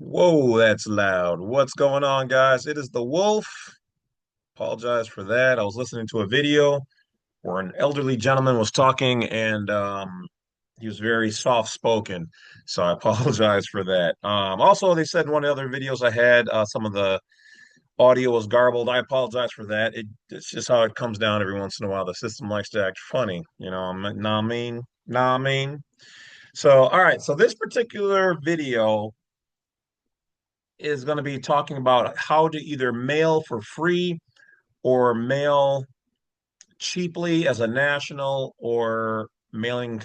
Whoa, that's loud. What's going on, guys? It is the Wolf. Apologize for that. I was listening to a video where an elderly gentleman was talking and he was very soft-spoken. So I apologize for that. Also, they said in one of the other videos I had, some of the audio was garbled. I apologize for that. It's just how it comes down every once in a while. The system likes to act funny, nah, I mean, nah, I mean. So, all right. So this particular video is going to be talking about how to either mail for free or mail cheaply as a national or mailing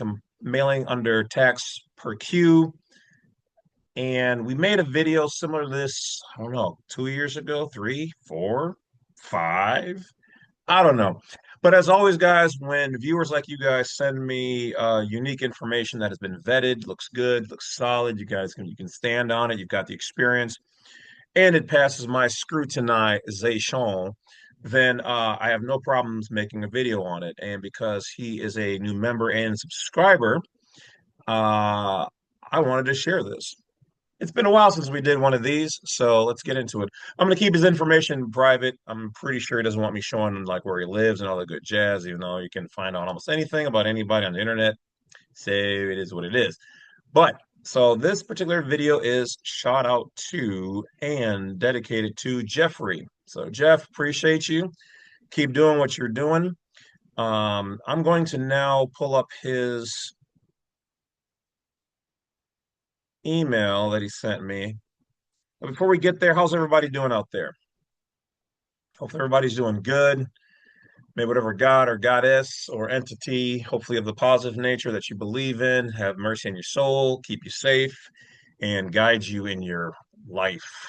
under tax Percue. And we made a video similar to this, I don't know, 2 years ago, three, four, five, I don't know. But as always, guys, when viewers like you guys send me unique information that has been vetted, looks good, looks solid, you can stand on it, you've got the experience, and it passes my scrutinization, then I have no problems making a video on it. And because he is a new member and subscriber, uh, I wanted to share this. It's been a while since we did one of these, so let's get into it. I'm going to keep his information private. I'm pretty sure he doesn't want me showing like where he lives and all the good jazz, even though you can find out almost anything about anybody on the internet. So it is what it is. But so this particular video is shout out to and dedicated to Jeffrey. So Jeff, appreciate you. Keep doing what you're doing. I'm going to now pull up his email that he sent me. But before we get there, how's everybody doing out there? Hope everybody's doing good. May whatever God or goddess or entity, hopefully of the positive nature that you believe in, have mercy on your soul, keep you safe, and guide you in your life.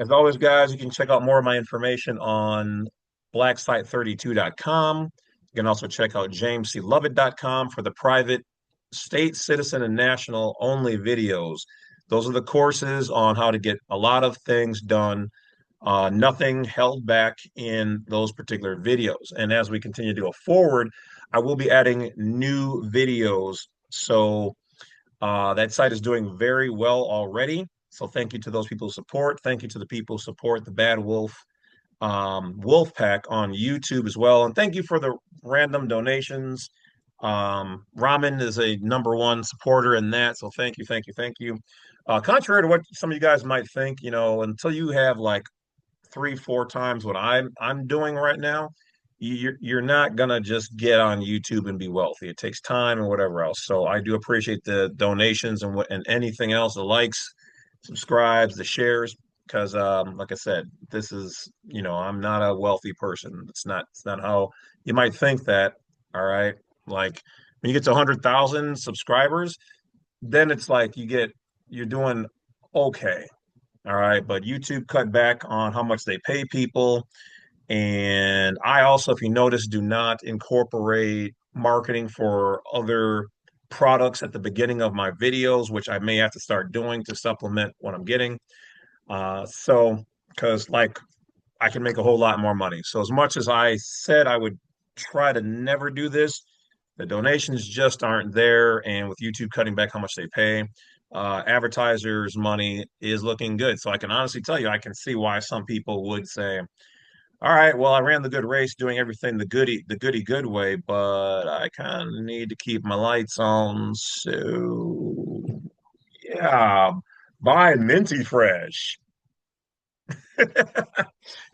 As always, guys, you can check out more of my information on blacksite32.com. You can also check out jamesclovett.com for the private state, citizen, and national only videos. Those are the courses on how to get a lot of things done. Nothing held back in those particular videos. And as we continue to go forward, I will be adding new videos. So that site is doing very well already. So thank you to those people who support. Thank you to the people who support the Badwolf Wolf Pack on YouTube as well. And thank you for the random donations. Ramen is a number one supporter in that. So thank you, thank you, thank you. Contrary to what some of you guys might think, until you have like three, four times what I'm doing right now, you're not gonna just get on YouTube and be wealthy. It takes time and whatever else. So I do appreciate the donations and anything else, the likes, subscribes, the shares, because like I said, this is I'm not a wealthy person. It's not how you might think that. All right, like when you get to 100,000 subscribers, then it's like you're doing okay. All right, but YouTube cut back on how much they pay people. And I also, if you notice, do not incorporate marketing for other products at the beginning of my videos, which I may have to start doing to supplement what I'm getting. Because like I can make a whole lot more money. So as much as I said I would try to never do this, the donations just aren't there. And with YouTube cutting back how much they pay, advertisers' money is looking good. So I can honestly tell you, I can see why some people would say, all right, well, I ran the good race doing everything the goody good way, but I kind of need to keep my lights on. So yeah, buy Minty Fresh.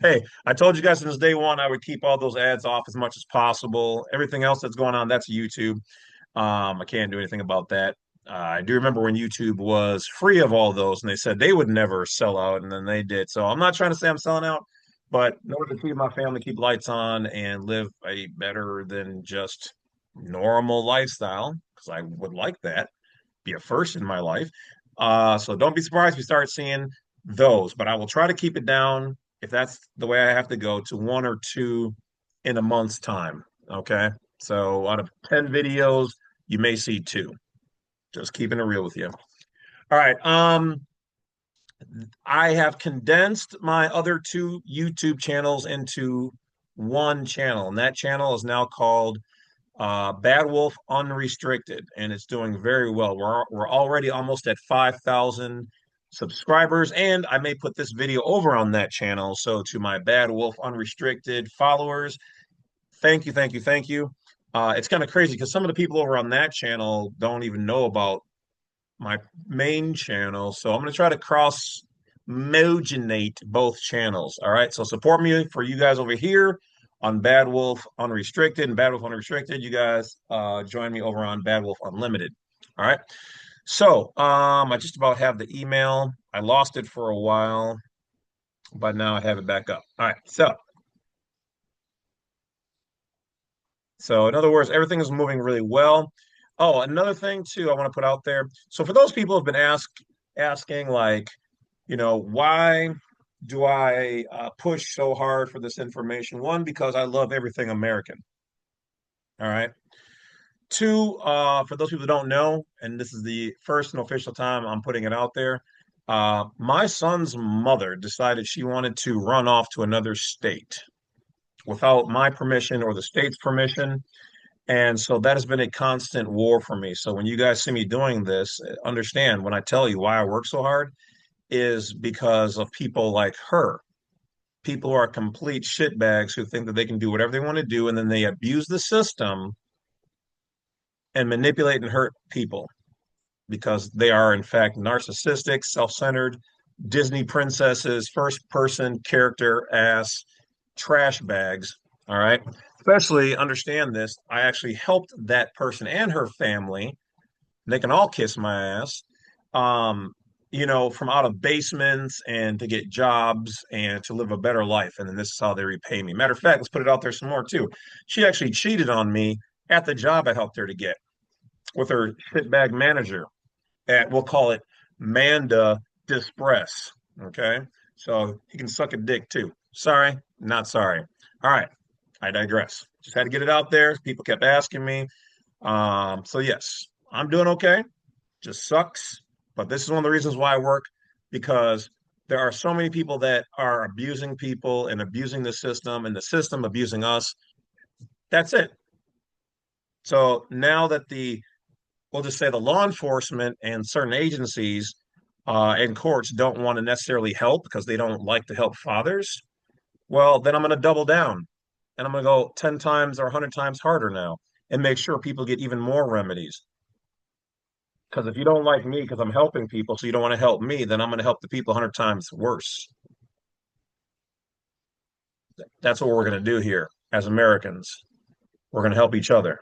Hey, I told you guys since day one I would keep all those ads off as much as possible. Everything else that's going on, that's YouTube. I can't do anything about that. I do remember when YouTube was free of all those, and they said they would never sell out, and then they did. So I'm not trying to say I'm selling out, but in order to keep my family, keep lights on, and live a better than just normal lifestyle, because I would like that, be a first in my life. So don't be surprised if you start seeing those, but I will try to keep it down if that's the way I have to go to one or two in a month's time. Okay. So out of 10 videos, you may see two. Just keeping it real with you. All right. I have condensed my other two YouTube channels into one channel, and that channel is now called Badwolf Unrestricted, and it's doing very well. We're already almost at 5,000 subscribers, and I may put this video over on that channel. So to my Badwolf Unrestricted followers, thank you, thank you, thank you. It's kind of crazy because some of the people over on that channel don't even know about my main channel. So I'm going to try to cross mogenate both channels. All right. So support me for you guys over here on Bad Wolf Unrestricted and Bad Wolf Unrestricted. You guys join me over on Bad Wolf Unlimited. All right. So I just about have the email. I lost it for a while, but now I have it back up. All right. So in other words, everything is moving really well. Oh, another thing too, I want to put out there. So for those people who've been asking like, why do I push so hard for this information? One, because I love everything American. All right. Two, for those people who don't know, and this is the first and official time I'm putting it out there, my son's mother decided she wanted to run off to another state without my permission or the state's permission. And so that has been a constant war for me. So when you guys see me doing this, understand when I tell you why I work so hard is because of people like her. People who are complete shitbags who think that they can do whatever they want to do, and then they abuse the system and manipulate and hurt people because they are, in fact, narcissistic, self centered Disney princesses, first person character ass trash bags. All right. Especially understand this. I actually helped that person and her family. They can all kiss my ass. Um, from out of basements and to get jobs and to live a better life. And then this is how they repay me. Matter of fact, let's put it out there some more too. She actually cheated on me at the job I helped her to get with her shitbag manager at, we'll call it Manda Dispress. Okay. So he can suck a dick too. Sorry, not sorry. All right. I digress. Just had to get it out there. People kept asking me. So yes, I'm doing okay. Just sucks. But this is one of the reasons why I work because there are so many people that are abusing people and abusing the system and the system abusing us. That's it. So now that we'll just say the law enforcement and certain agencies and courts don't want to necessarily help because they don't like to help fathers, well, then I'm going to double down and I'm going to go 10 times or 100 times harder now and make sure people get even more remedies. Because if you don't like me because I'm helping people, so you don't want to help me, then I'm going to help the people 100 times worse. That's what we're going to do here as Americans. We're going to help each other.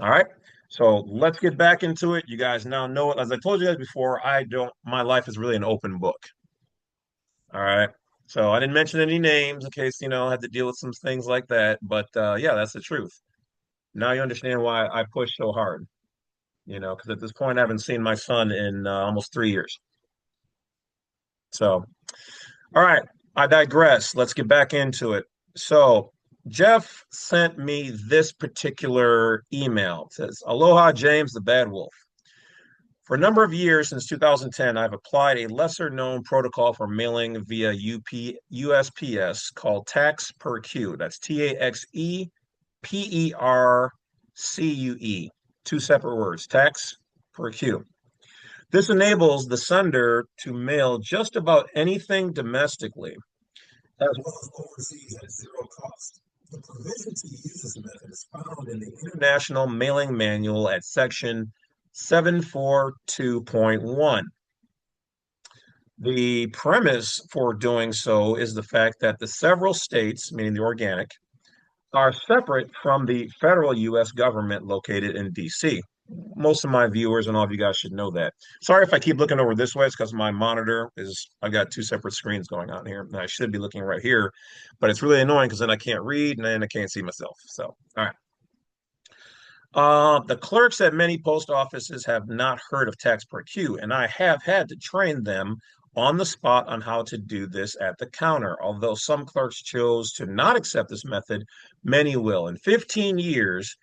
All right. So let's get back into it. You guys now know it. As I told you guys before, my life is really an open book. All right. So I didn't mention any names in case, I had to deal with some things like that. But yeah, that's the truth. Now you understand why I push so hard, because at this point I haven't seen my son in almost 3 years. So, all right. I digress. Let's get back into it. So Jeff sent me this particular email. It says, Aloha, James the Bad Wolf. For a number of years since 2010, I've applied a lesser known protocol for mailing via USPS called Taxe Percue. That's TAXEPERCUE. Two separate words, Taxe Percue. This enables the sender to mail just about anything domestically, as well as overseas at zero cost. The provision to use this method is found in the International Mailing Manual at section 742.1. The premise for doing so is the fact that the several states, meaning the organic, are separate from the federal U.S. government located in D.C. Most of my viewers and all of you guys should know that. Sorry if I keep looking over this way. It's because my monitor I've got two separate screens going on here. And I should be looking right here, but it's really annoying because then I can't read and then I can't see myself. So, all right. The clerks at many post offices have not heard of Taxe Percue, and I have had to train them on the spot on how to do this at the counter. Although some clerks chose to not accept this method, many will. In 15 years,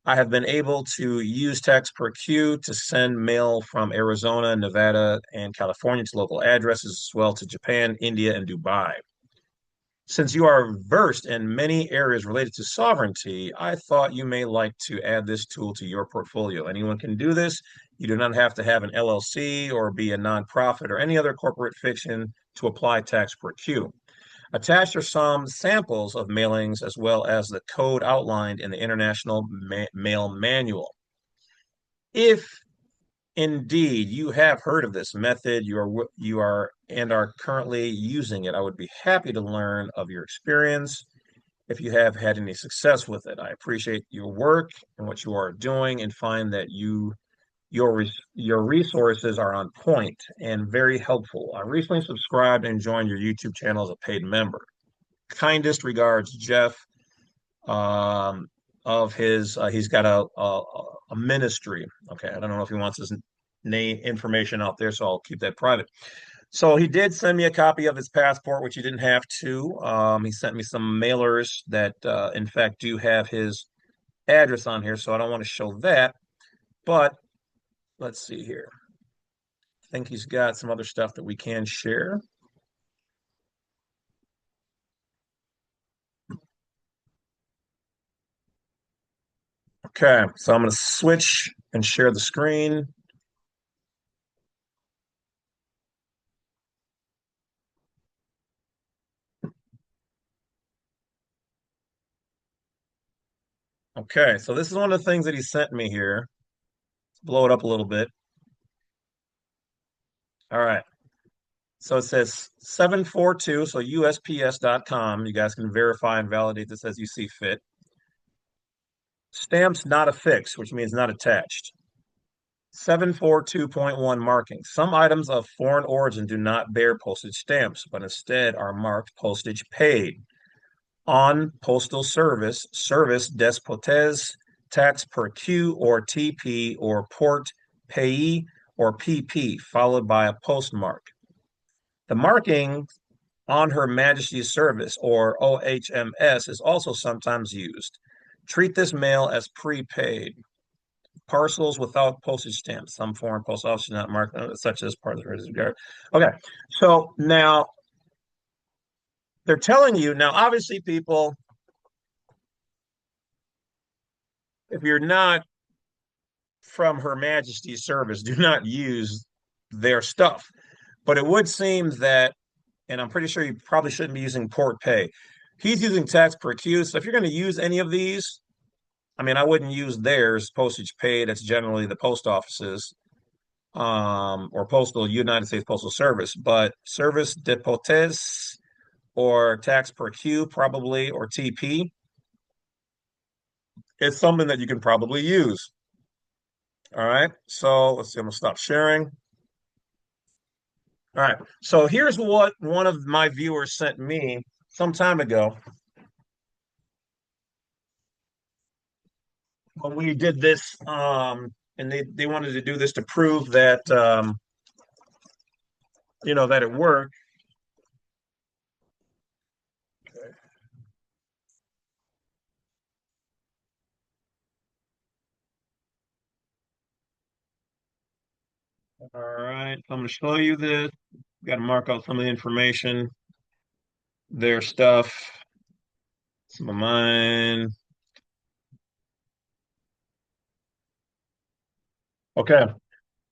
I have been able to use Taxe Percue to send mail from Arizona, Nevada, and California to local addresses, as well to Japan, India, and Dubai. Since you are versed in many areas related to sovereignty, I thought you may like to add this tool to your portfolio. Anyone can do this. You do not have to have an LLC or be a nonprofit or any other corporate fiction to apply tax Percue. Attached are some samples of mailings as well as the code outlined in the International Mail Manual. If indeed you have heard of this method, you are and are currently using it, I would be happy to learn of your experience if you have had any success with it. I appreciate your work and what you are doing and find that your resources are on point and very helpful. I recently subscribed and joined your YouTube channel as a paid member. Kindest regards, Jeff. Um, of his, he's got a ministry. Okay, I don't know if he wants his name information out there, so I'll keep that private. So he did send me a copy of his passport, which he didn't have to. He sent me some mailers that, in fact, do have his address on here, so I don't want to show that. But let's see here. I think he's got some other stuff that we can share. Okay, so I'm going to switch and share the screen. Okay, so this is one of the things that he sent me here. Let's blow it up a little bit. All right. So it says 742, so USPS.com. You guys can verify and validate this as you see fit. Stamps not affixed, which means not attached. 742.1 marking. Some items of foreign origin do not bear postage stamps, but instead are marked postage paid. On postal service, service despotes, tax Percue or TP or port payee or PP, followed by a postmark. The marking on Her Majesty's Service, or OHMS, is also sometimes used. Treat this mail as prepaid. Parcels without postage stamps. Some foreign post offices not marked such as part of the regard. Okay, so now they're telling you now. Obviously, people, if you're not from Her Majesty's Service, do not use their stuff. But it would seem that, and I'm pretty sure you probably shouldn't be using port pay. He's using tax Percue. So if you're going to use any of these, I mean, I wouldn't use theirs, postage paid. That's generally the post offices, or postal United States Postal Service. But service depotes or tax Percue probably, or TP, it's something that you can probably use. All right. So let's see. I'm gonna stop sharing. All right. So here's what one of my viewers sent me some time ago when we did this. And they wanted to do this to prove that, that it worked. All right. I'm going to show you this. Got to mark out some of the information, their stuff, some of mine. Okay.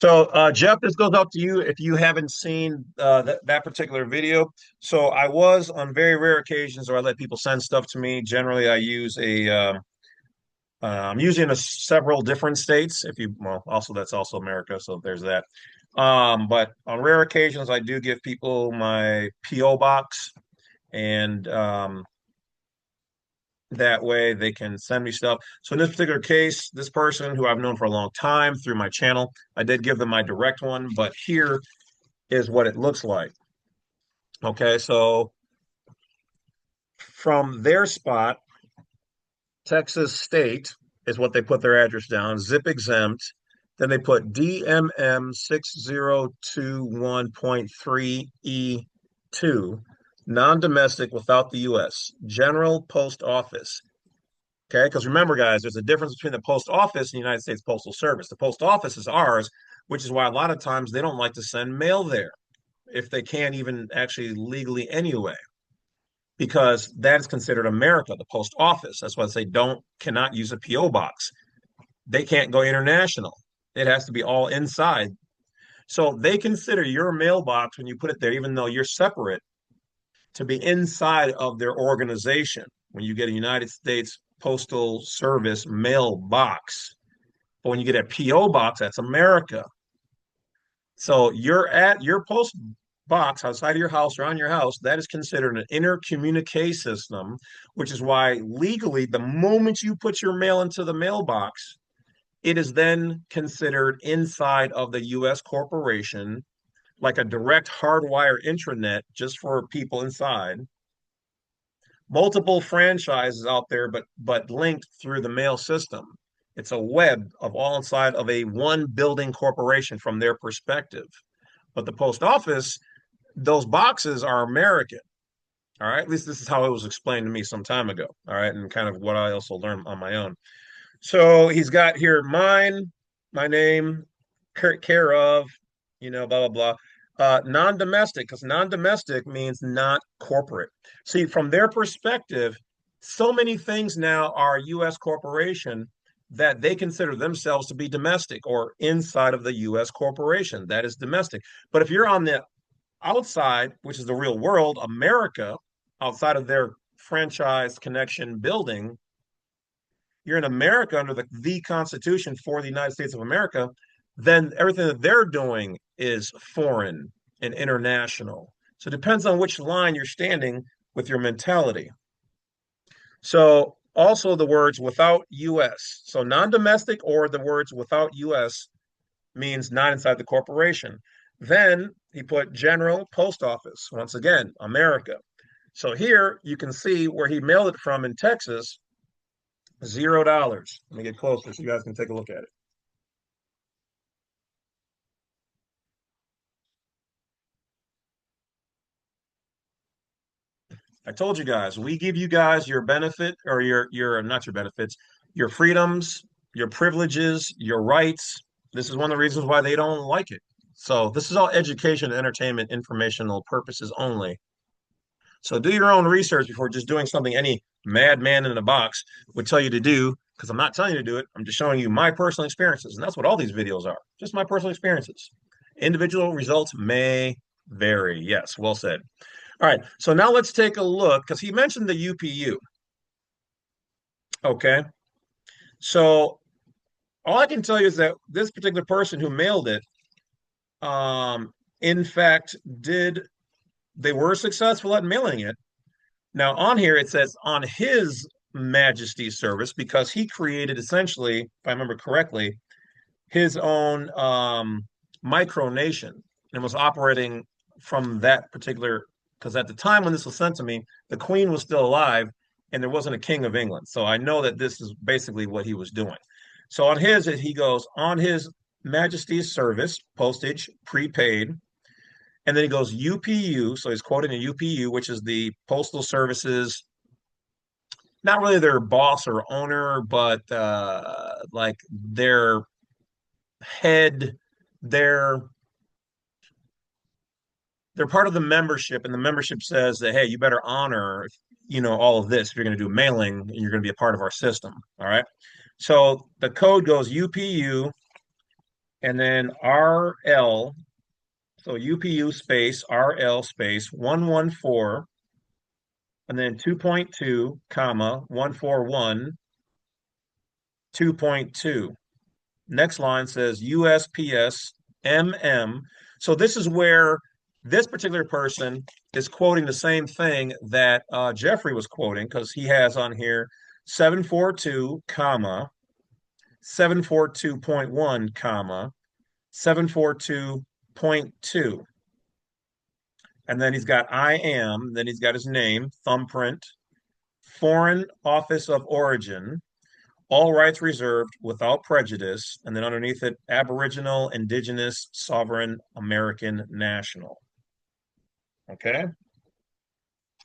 So, Jeff, this goes out to you if you haven't seen that particular video. So, I was on very rare occasions where I let people send stuff to me. Generally, I use I'm usually in several different states. Well, also that's also America, so there's that. But on rare occasions, I do give people my PO box, and that way they can send me stuff. So in this particular case, this person who I've known for a long time through my channel, I did give them my direct one, but here is what it looks like. Okay, so from their spot, Texas State is what they put their address down, zip exempt. Then they put DMM 6021.3E2, non-domestic without the U.S. General Post Office. Okay, because remember, guys, there's a difference between the post office and the United States Postal Service. The post office is ours, which is why a lot of times they don't like to send mail there if they can't even actually legally anyway. because that is considered America, the post office. That's why they say don't cannot use a PO box. They can't go international. It has to be all inside. So they consider your mailbox when you put it there, even though you're separate, to be inside of their organization. When you get a United States Postal Service mailbox, but when you get a PO box, that's America. So you're at your post box outside of your house or on your house, that is considered an intercommunique system, which is why legally, the moment you put your mail into the mailbox, it is then considered inside of the U.S. corporation, like a direct hardwire intranet just for people inside. Multiple franchises out there, but linked through the mail system. It's a web of all inside of a one building corporation from their perspective. But the post office, those boxes are American. All right. At least this is how it was explained to me some time ago. All right. And kind of what I also learned on my own. So he's got here mine, my name, care of, blah, blah, blah. Non-domestic, because non-domestic means not corporate. See, from their perspective, so many things now are U.S. corporation that they consider themselves to be domestic or inside of the U.S. corporation. That is domestic. But if you're on the outside, which is the real world, America, outside of their franchise connection building, you're in America under the Constitution for the United States of America, then everything that they're doing is foreign and international. So it depends on which line you're standing with your mentality. So also the words without US. So non-domestic or the words without US means not inside the corporation. Then he put general post office. Once again, America. So here you can see where he mailed it from in Texas, $0. Let me get closer so you guys can take a look at it. I told you guys, we give you guys your benefit or your not your benefits, your freedoms, your privileges, your rights. This is one of the reasons why they don't like it. So this is all education, entertainment, informational purposes only. So do your own research before just doing something any madman in a box would tell you to do, because I'm not telling you to do it. I'm just showing you my personal experiences. And that's what all these videos are, just my personal experiences. Individual results may vary. Yes, well said. All right, so now let's take a look because he mentioned the UPU. Okay, so all I can tell you is that this particular person who mailed it, in fact, they were successful at mailing it. Now on here it says on his Majesty's service because he created essentially, if I remember correctly, his own micronation and was operating from that particular. Because at the time when this was sent to me, the Queen was still alive and there wasn't a King of England. So I know that this is basically what he was doing. So on his, he goes on his Majesty's service, postage prepaid, and then he goes UPU. So he's quoting a UPU, which is the Postal Service's, not really their boss or owner, but like their head, their they're part of the membership, and the membership says that hey, you better honor, all of this if you're going to do mailing and you're going to be a part of our system. All right. So the code goes UPU and then RL. So UPU space RL space 114 and then 2.2 comma 141 2.2. Next line says USPS MM. So this is where this particular person is quoting the same thing that Jeffrey was quoting because he has on here 742 comma 742.1 comma 742.2, and then he's got I am, then he's got his name, thumbprint, foreign office of origin, all rights reserved without prejudice, and then underneath it, Aboriginal, Indigenous, Sovereign, American, National. Okay.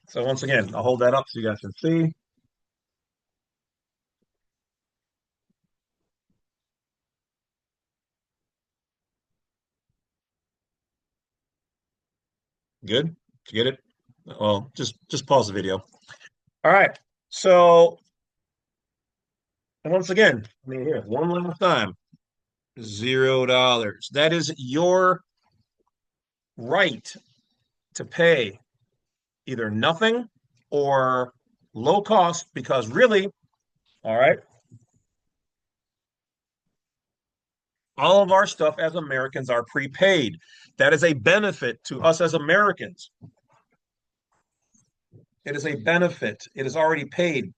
So once again, I'll hold that up so you guys can see. Good. Did you get it? Well, just pause the video. All right. So once again, I mean, here, one last time, $0. That is your right to pay either nothing or low cost because really, all right, all of our stuff as Americans are prepaid. That is a benefit to us as Americans. It is a benefit. It is already paid.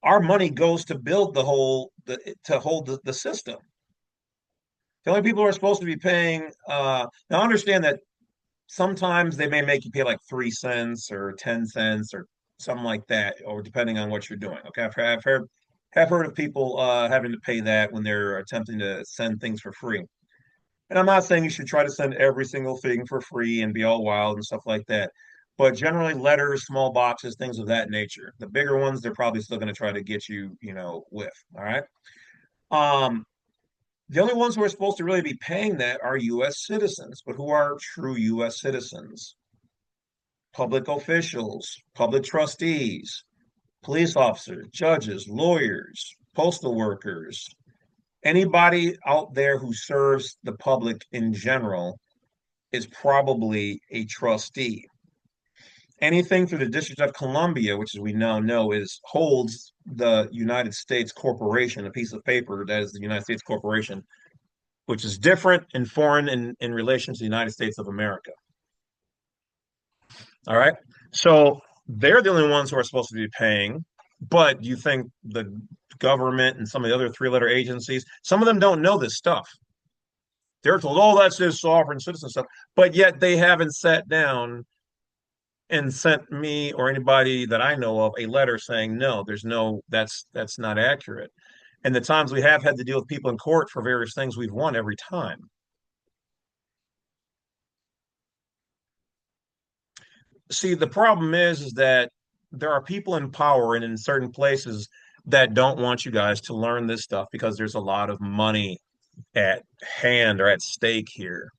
Our money goes to build to hold the system. The only people who are supposed to be paying now understand that sometimes they may make you pay like 3 cents or 10 cents or something like that, or depending on what you're doing. Okay, have heard of people having to pay that when they're attempting to send things for free. And I'm not saying you should try to send every single thing for free and be all wild and stuff like that. But generally, letters, small boxes, things of that nature. The bigger ones, they're probably still going to try to get you, with. All right. Um, the only ones who are supposed to really be paying that are U.S. citizens. But who are true U.S. citizens? Public officials, public trustees, police officers, judges, lawyers, postal workers, anybody out there who serves the public in general is probably a trustee. Anything through the District of Columbia, which as we now know is holds the United States Corporation, a piece of paper that is the United States Corporation, which is different and foreign in relation to the United States of America. All right. So they're the only ones who are supposed to be paying. But you think the government and some of the other three-letter agencies, some of them don't know this stuff. They're told, oh, that's just sovereign citizen stuff. But yet they haven't sat down and sent me or anybody that I know of a letter saying, no, that's not accurate. And the times we have had to deal with people in court for various things, we've won every time. See, the problem is that there are people in power and in certain places that don't want you guys to learn this stuff because there's a lot of money at hand or at stake here.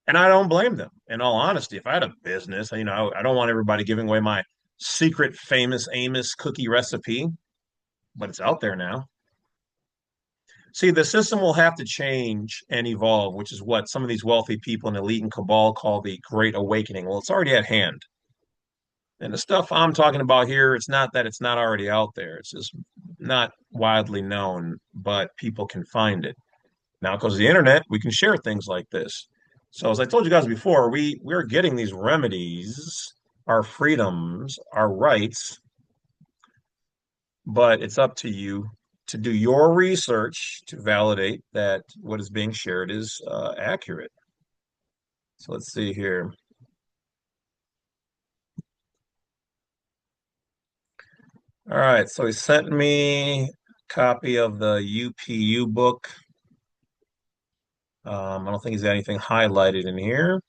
And I don't blame them. In all honesty, if I had a business, I don't want everybody giving away my secret famous Amos cookie recipe, but it's out there now. See, the system will have to change and evolve, which is what some of these wealthy people in elite and cabal call the Great Awakening. Well, it's already at hand. And the stuff I'm talking about here, it's not that it's not already out there. It's just not widely known, but people can find it. Now, because of the internet, we can share things like this. So, as I told you guys before, we're getting these remedies, our freedoms, our rights, but it's up to you to do your research to validate that what is being shared is accurate. So let's see here. All right, so he sent me a copy of the UPU book. I don't think he's got anything highlighted in here.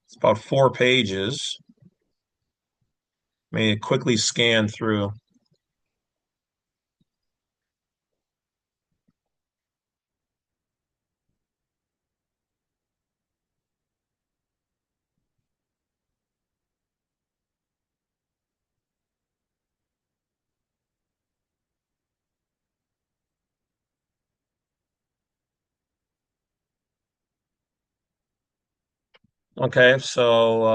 It's about 4 pages. May quickly scan through. Okay, so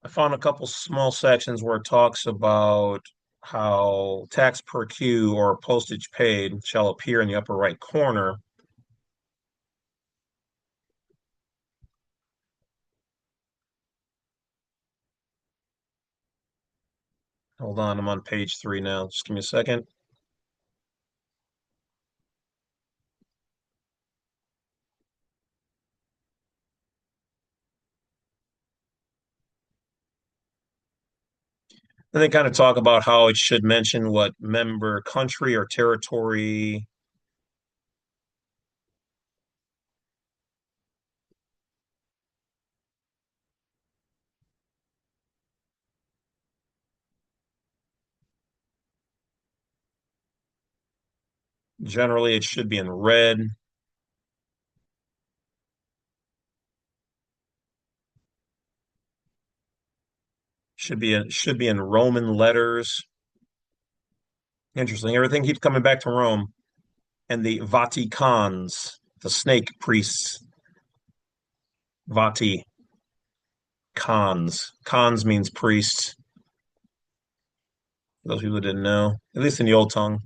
I found a couple small sections where it talks about how tax per cue or postage paid shall appear in the upper right corner. Hold on, I'm on page 3 now. Just give me a second. And they kind of talk about how it should mention what member country or territory. Generally, it should be in red. Should be in Roman letters. Interesting. Everything keeps coming back to Rome and the Vaticans, the snake priests. Vati Cons. Cons means priests. For those people who didn't know, at least in the old tongue.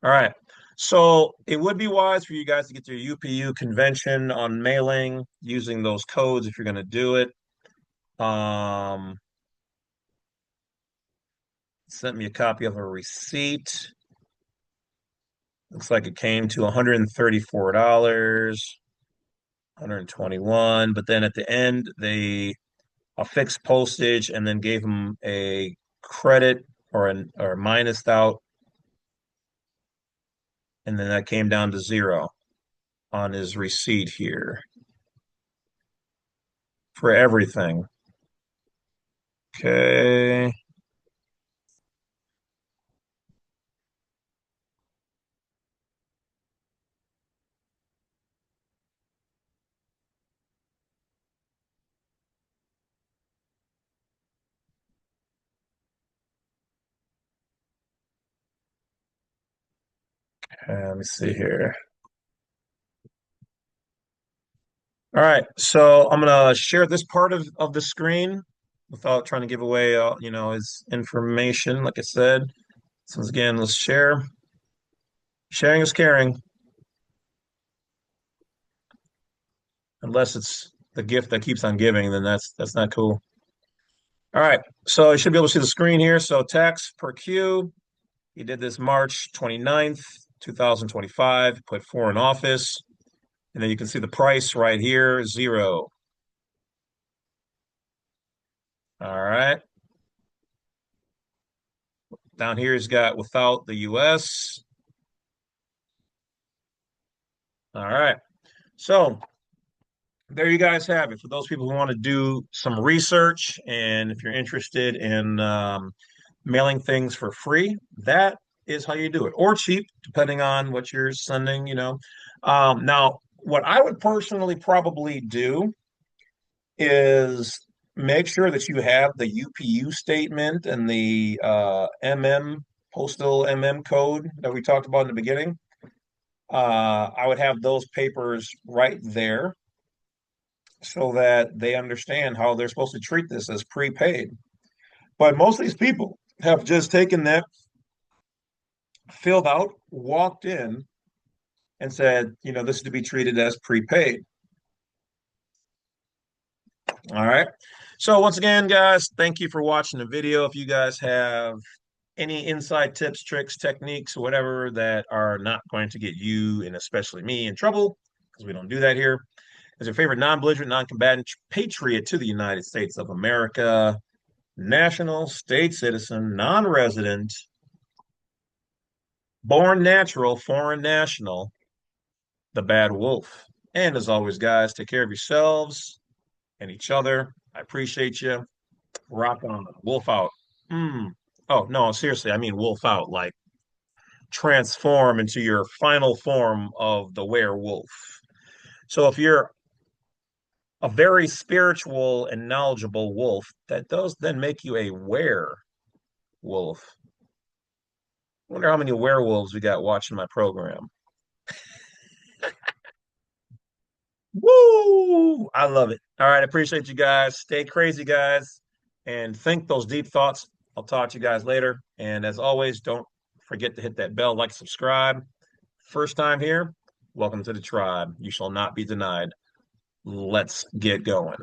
All right. So it would be wise for you guys to get your UPU convention on mailing using those codes if you're going to do it. Um, Sent me a copy of a receipt. Looks like it came to $134, 121, but then at the end they affixed postage and then gave him a credit or minused out, and then that came down to zero on his receipt here for everything. Okay. Let me see here. All right, so I'm gonna share this part of the screen without trying to give away, his information. Like I said, so once again, let's share. Sharing is caring, unless it's the gift that keeps on giving, then that's not cool. All right, so you should be able to see the screen here. So tax Percue, he did this March 29th, 2025, put four in office, and then you can see the price right here, zero. All right. Down here he's got without the U.S. All right. So there you guys have it. For those people who want to do some research and if you're interested in mailing things for free, that is how you do it, or cheap, depending on what you're sending. Now, what I would personally probably do is make sure that you have the UPU statement and the postal code that we talked about in the beginning. I would have those papers right there so that they understand how they're supposed to treat this as prepaid. But most of these people have just taken that, filled out, walked in, and said, this is to be treated as prepaid. All right. So once again, guys, thank you for watching the video. If you guys have any inside tips, tricks, techniques, whatever that are not going to get you and especially me in trouble, because we don't do that here. As your favorite non-belligerent, non-combatant patriot to the United States of America, national, state citizen, non-resident, born natural, foreign national, the bad wolf. And as always, guys, take care of yourselves and each other. I appreciate you. Rock on. Wolf out. Mm. Oh, no, seriously, I mean wolf out. Like transform into your final form of the werewolf. So if you're a very spiritual and knowledgeable wolf, that does then make you a werewolf. I wonder how many werewolves we got watching my program. Woo! I love it. All right, I appreciate you guys. Stay crazy, guys, and think those deep thoughts. I'll talk to you guys later. And as always, don't forget to hit that bell, like, subscribe. First time here, welcome to the tribe. You shall not be denied. Let's get going.